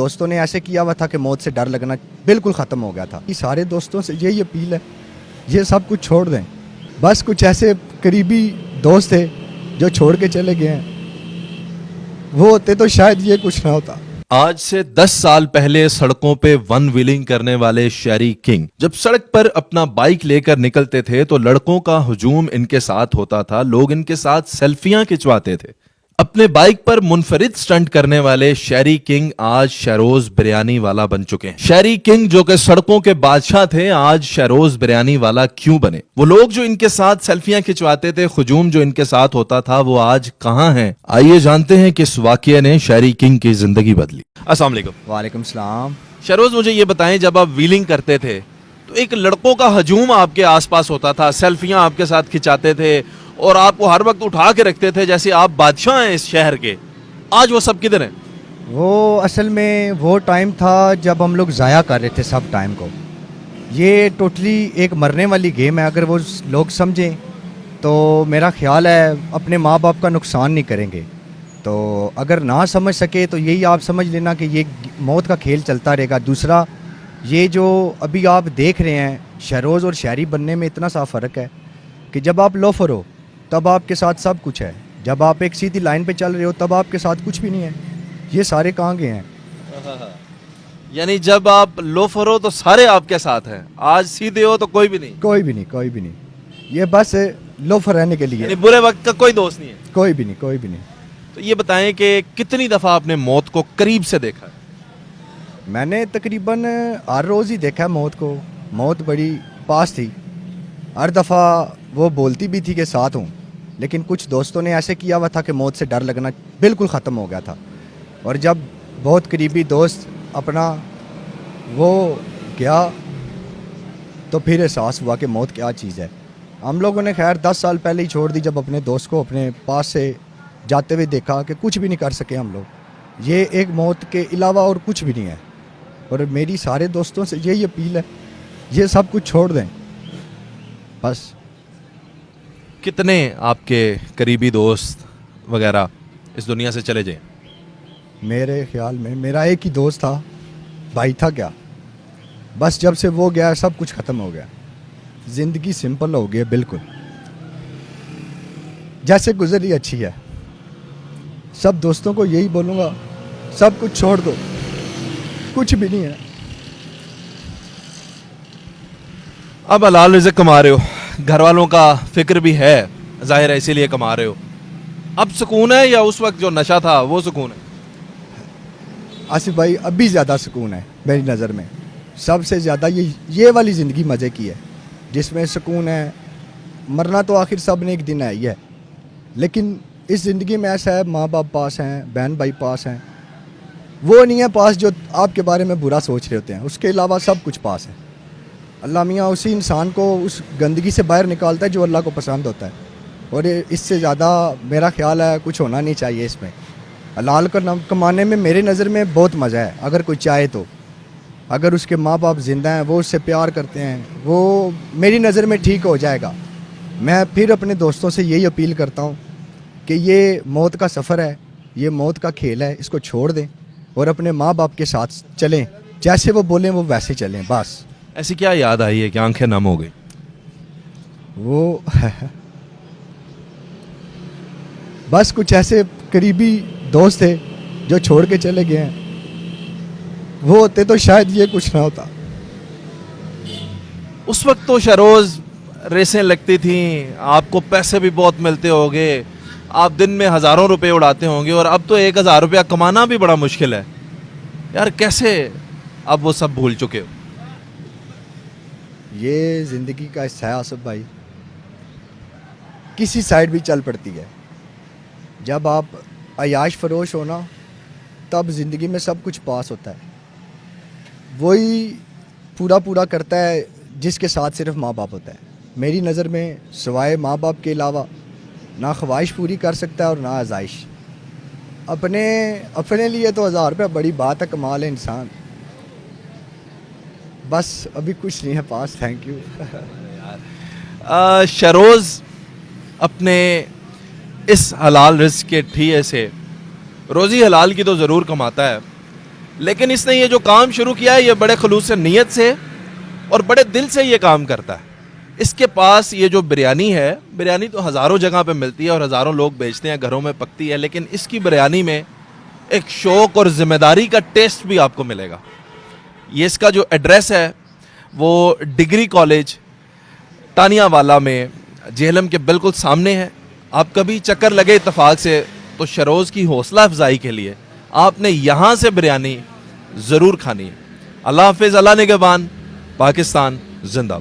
दोस्तों ने ऐसे किया हुआ था कि मौत से डर लगना बिल्कुल ख़त्म हो गया था। ये सारे दोस्तों से यही अपील है, ये सब कुछ छोड़ दें। बस कुछ ऐसे करीबी दोस्त थे जो छोड़ के चले गए हैं, वो होते तो शायद ये कुछ ना होता। आज से 10 साल पहले सड़कों पे वन व्हीलिंग करने वाले शैरी किंग जब सड़क पर अपना बाइक लेकर निकलते थे तो लड़कों का हुजूम इनके साथ होता था। लोग इनके साथ सेल्फियां खिंचवाते थे। अपने बाइक पर मुनफरिद स्टंट करने वाले शैरी किंग आज शहरोज बिरयानी वाला बन चुके हैं। शैरी किंग जो कि सड़कों के बादशाह थे, आज शहरोज बिरयानी वाला क्यों बने? वो लोग जो इनके साथ सेल्फियां खिंचवाते थे, हुजूम जो इनके साथ होता था, वो आज कहां हैं? आइए जानते हैं किस वाकये ने शैरी किंग की जिंदगी बदली। अस्सलाम वालेकुम। वालेकुम सलाम। शहरोज, मुझे ये बताएं, जब आप व्हीलिंग करते थे तो एक लड़कों का हजूम आपके आसपास होता था, सेल्फियां आपके साथ खिंचाते थे और आपको हर वक्त उठा के रखते थे जैसे आप बादशाह हैं इस शहर के। आज वो सब किधर हैं? वो असल में वो टाइम था जब हम लोग ज़ाया कर रहे थे सब टाइम को। ये टोटली एक मरने वाली गेम है। अगर वो लोग समझें तो मेरा ख्याल है अपने माँ बाप का नुकसान नहीं करेंगे। तो अगर ना समझ सके तो यही आप समझ लेना कि ये मौत का खेल चलता रहेगा। दूसरा, ये जो अभी आप देख रहे हैं, शहरोज़ और शहरी बनने में इतना सा फ़र्क है कि जब आप लोफर हो तब आपके साथ सब कुछ है, जब आप एक सीधी लाइन पे चल रहे हो तब आपके साथ कुछ भी नहीं है। ये सारे कहाँ गए हैं? यानी जब आप लोफर हो तो सारे आपके साथ हैं, आज सीधे हो तो कोई भी नहीं। कोई भी नहीं, कोई भी नहीं। ये बस लोफर रहने के लिए। यानी बुरे वक्त का कोई दोस्त नहीं है। कोई भी नहीं, कोई भी नहीं। तो ये बताएं कि कितनी दफा आपने मौत को करीब से देखा है? मैंने तकरीबन हर रोज़ ही देखा है मौत को। मौत बड़ी पास थी। हर दफ़ा वो बोलती भी थी कि साथ हूँ, लेकिन कुछ दोस्तों ने ऐसे किया हुआ था कि मौत से डर लगना बिल्कुल ख़त्म हो गया था। और जब बहुत करीबी दोस्त अपना वो गया तो फिर एहसास हुआ कि मौत क्या चीज़ है। हम लोगों ने खैर 10 साल पहले ही छोड़ दी, जब अपने दोस्त को अपने पास से जाते हुए देखा कि कुछ भी नहीं कर सके हम लोग। ये एक मौत के अलावा और कुछ भी नहीं है। और मेरी सारे दोस्तों से यही अपील है, ये सब कुछ छोड़ दें बस। कितने आपके करीबी दोस्त वगैरह इस दुनिया से चले जाए? मेरे ख्याल में मेरा एक ही दोस्त था, भाई था क्या। बस जब से वो गया सब कुछ ख़त्म हो गया। ज़िंदगी सिंपल हो गई बिल्कुल, जैसे गुजरी अच्छी है। सब दोस्तों को यही बोलूँगा, सब कुछ छोड़ दो, कुछ भी नहीं है। अब हलाल रिज़्क़ कमा रहे हो, घर वालों का फिक्र भी है, जाहिर है इसीलिए कमा रहे हो। अब सुकून है या उस वक्त जो नशा था वो सुकून है? आसिफ भाई, अभी ज़्यादा सुकून है मेरी नज़र में। सबसे ज़्यादा ये वाली ज़िंदगी मज़े की है, जिसमें सुकून है। मरना तो आखिर सब ने एक दिन है ही है, लेकिन इस ज़िंदगी में ऐसा है, माँ बाप पास हैं, बहन भाई पास हैं। वो नहीं है पास जो आपके बारे में बुरा सोच रहे होते हैं, उसके अलावा सब कुछ पास है। अल्लाह मियाँ उसी इंसान को उस गंदगी से बाहर निकालता है जो अल्लाह को पसंद होता है। और इससे ज़्यादा मेरा ख्याल है कुछ होना नहीं चाहिए इसमें। हलाल का कमाने में मेरे नज़र में बहुत मज़ा है, अगर कोई चाहे तो। अगर उसके माँ बाप ज़िंदा हैं, वो उससे प्यार करते हैं, वो मेरी नज़र में ठीक हो जाएगा। मैं फिर अपने दोस्तों से यही अपील करता हूँ कि ये मौत का सफ़र है, ये मौत का खेल है, इसको छोड़ दें और अपने माँ बाप के साथ चलें। जैसे वो बोलें वो वैसे चलें बस। ऐसी क्या याद आई है कि आंखें नम हो गई? वो बस कुछ ऐसे करीबी दोस्त थे जो छोड़ के चले गए हैं, वो होते तो शायद ये कुछ ना होता। उस वक्त तो शहरोज रेसें लगती थीं, आपको पैसे भी बहुत मिलते होंगे, आप दिन में हज़ारों रुपए उड़ाते होंगे, और अब तो 1000 रुपया कमाना भी बड़ा मुश्किल है। यार कैसे अब वो सब भूल चुके हो? ये ज़िंदगी का हिस्सा है आसिफ भाई, किसी साइड भी चल पड़ती है। जब आप अयाश फरोश हो ना, तब ज़िंदगी में सब कुछ पास होता है। वही पूरा करता है जिसके साथ सिर्फ माँ बाप होता है। मेरी नज़र में सिवाय माँ बाप के अलावा ना ख्वाहिश पूरी कर सकता है और ना आज़ाइश। अपने लिए तो 1000 रुपये बड़ी बात है, कमा ले इंसान। बस अभी कुछ नहीं है पास। Thank you. शहरोज अपने इस हलाल रिज़्क़ के ठिये से रोज़ी हलाल की तो ज़रूर कमाता है, लेकिन इसने ये जो काम शुरू किया है ये बड़े खलूस नीयत से और बड़े दिल से ये काम करता है। इसके पास ये जो बिरयानी है, बिरयानी तो हज़ारों जगह पे मिलती है और हज़ारों लोग बेचते हैं, घरों में पकती है, लेकिन इसकी बिरयानी में एक शौक़ और ज़िम्मेदारी का टेस्ट भी आपको मिलेगा। ये इसका जो एड्रेस है वो डिग्री कॉलेज तानियावाला में जेहलम के बिल्कुल सामने है। आप कभी चक्कर लगे इत्तेफाक से तो शरोज़ की हौसला अफजाई के लिए आपने यहाँ से बिरयानी ज़रूर खानी है। अल्लाह हाफिज़, अल्लाह निगहबान, पाकिस्तान जिंदाबाद।